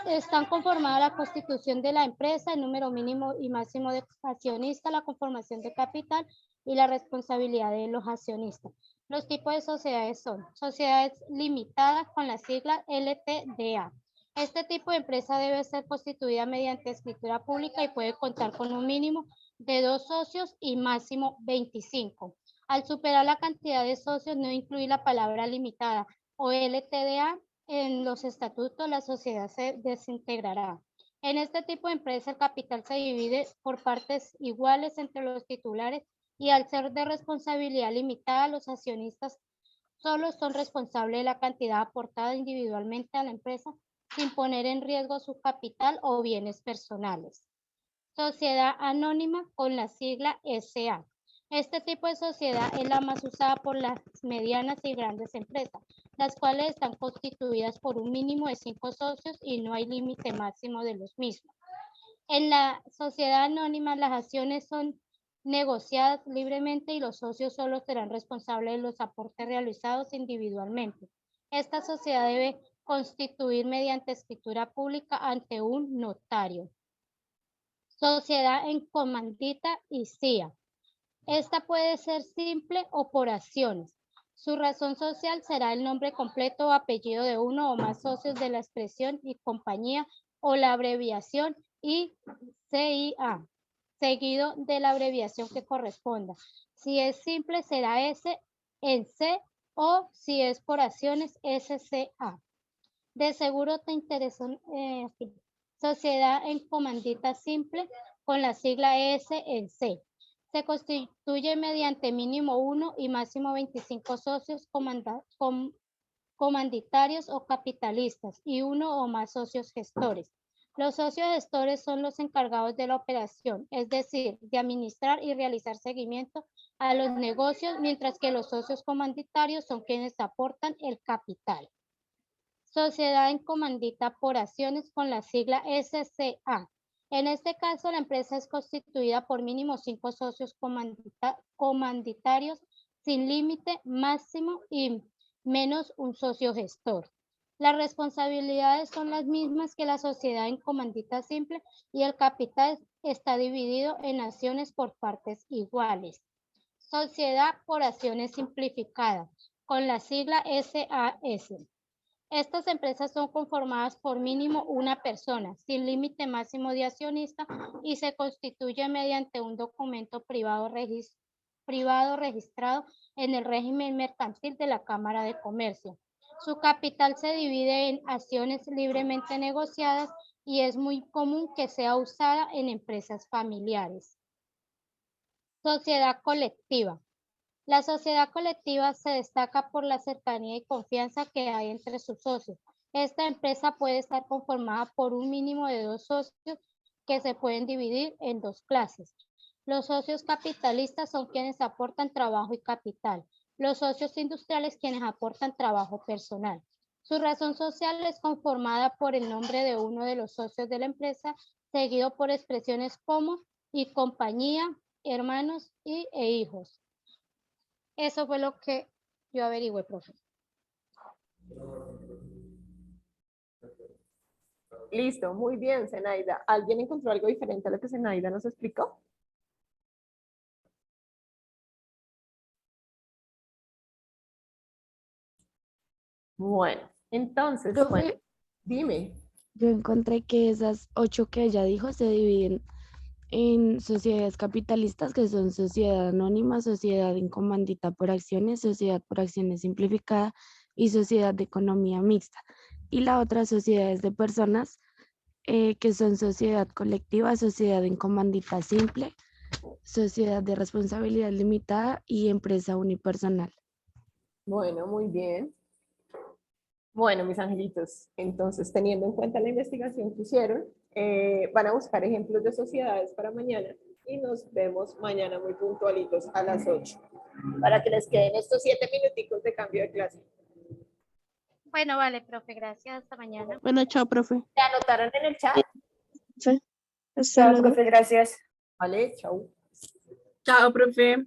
Están conformadas la constitución de la empresa, el número mínimo y máximo de accionistas, la conformación de capital y la responsabilidad de los accionistas. Los tipos de sociedades son sociedades limitadas con la sigla LTDA. Este tipo de empresa debe ser constituida mediante escritura pública y puede contar con un mínimo de 2 socios y máximo 25. Al superar la cantidad de socios, no incluir la palabra limitada o LTDA en los estatutos, la sociedad se desintegrará. En este tipo de empresa, el capital se divide por partes iguales entre los titulares y al ser de responsabilidad limitada, los accionistas solo son responsables de la cantidad aportada individualmente a la empresa sin poner en riesgo su capital o bienes personales. Sociedad anónima con la sigla SA. Este tipo de sociedad es la más usada por las medianas y grandes empresas, las cuales están constituidas por un mínimo de 5 socios y no hay límite máximo de los mismos. En la sociedad anónima, las acciones son negociadas libremente y los socios solo serán responsables de los aportes realizados individualmente. Esta sociedad debe constituir mediante escritura pública ante un notario. Sociedad en comandita y CIA. Esta puede ser simple o por acciones. Su razón social será el nombre completo o apellido de uno o más socios de la expresión y compañía o la abreviación ICIA, seguido de la abreviación que corresponda. Si es simple será S en C o si es por acciones SCA. De seguro te interesó. Sociedad en comandita simple con la sigla S en C. Se constituye mediante mínimo 1 y máximo 25 socios comanditarios o capitalistas y uno o más socios gestores. Los socios gestores son los encargados de la operación, es decir, de administrar y realizar seguimiento a los negocios, mientras que los socios comanditarios son quienes aportan el capital. Sociedad en comandita por acciones con la sigla SCA. En este caso, la empresa es constituida por mínimo 5 socios comanditarios sin límite máximo y menos un socio gestor. Las responsabilidades son las mismas que la sociedad en comandita simple y el capital está dividido en acciones por partes iguales. Sociedad por acciones simplificadas, con la sigla SAS. Estas empresas son conformadas por mínimo una persona, sin límite máximo de accionista y se constituye mediante un documento privado registrado en el régimen mercantil de la Cámara de Comercio. Su capital se divide en acciones libremente negociadas y es muy común que sea usada en empresas familiares. Sociedad colectiva. La sociedad colectiva se destaca por la cercanía y confianza que hay entre sus socios. Esta empresa puede estar conformada por un mínimo de 2 socios que se pueden dividir en 2 clases. Los socios capitalistas son quienes aportan trabajo y capital. Los socios industriales quienes aportan trabajo personal. Su razón social es conformada por el nombre de uno de los socios de la empresa, seguido por expresiones como y compañía, hermanos e hijos. Eso fue lo que yo averigüé, profe. Listo, muy bien, Zenaida. ¿Alguien encontró algo diferente a lo que Zenaida nos explicó? Bueno, entonces, Profe, bueno, dime. yo encontré que esas 8 que ella dijo se dividen en sociedades capitalistas, que son sociedad anónima, sociedad en comandita por acciones, sociedad por acciones simplificada y sociedad de economía mixta. Y la otra, sociedades de personas, que son sociedad colectiva, sociedad en comandita simple, sociedad de responsabilidad limitada y empresa unipersonal. Bueno, muy bien. Bueno, mis angelitos, entonces teniendo en cuenta la investigación que hicieron, van a buscar ejemplos de sociedades para mañana y nos vemos mañana muy puntualitos a las 8 para que les queden estos 7 minuticos de cambio de clase. Bueno, vale, profe, gracias. Hasta mañana. Bueno, chao, profe. ¿Te anotaron en el chat? Sí. Hasta Chao, luego. profe, gracias. Vale, chao. Chao, profe.